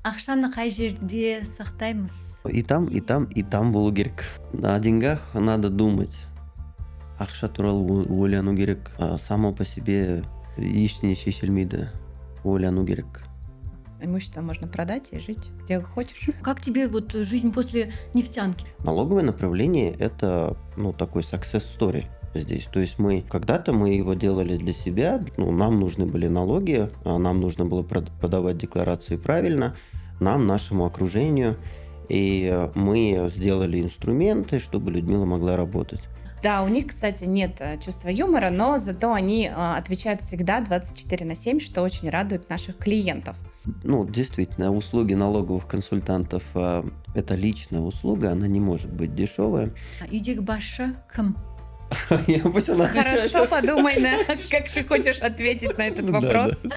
Акчаны кай жерде сактайбыз? И там болу керек. О деньгах надо думать. Акча тууралуу ойлонуу керек. Само по себе эчтене шешилмейди. Ойлонуу керек. Имущество можно продать и жить где хочешь. Как тебе вот жизнь после нефтянки? Налоговое направление – это, такой success story здесь. То есть когда-то мы его делали для себя, нам нужны были налоги, нам нужно было подавать декларации правильно, нам, нашему окружению, и мы сделали инструменты, чтобы Людмила могла работать. Да, у них, кстати, нет чувства юмора, но зато они отвечают всегда 24/7, что очень радует наших клиентов. Действительно, услуги налоговых консультантов – это личная услуга, она не может быть дешевая. Үйдегі басшы кім? Я пусть она отвечает. Хорошо подумай, как ты хочешь ответить на этот вопрос. Да.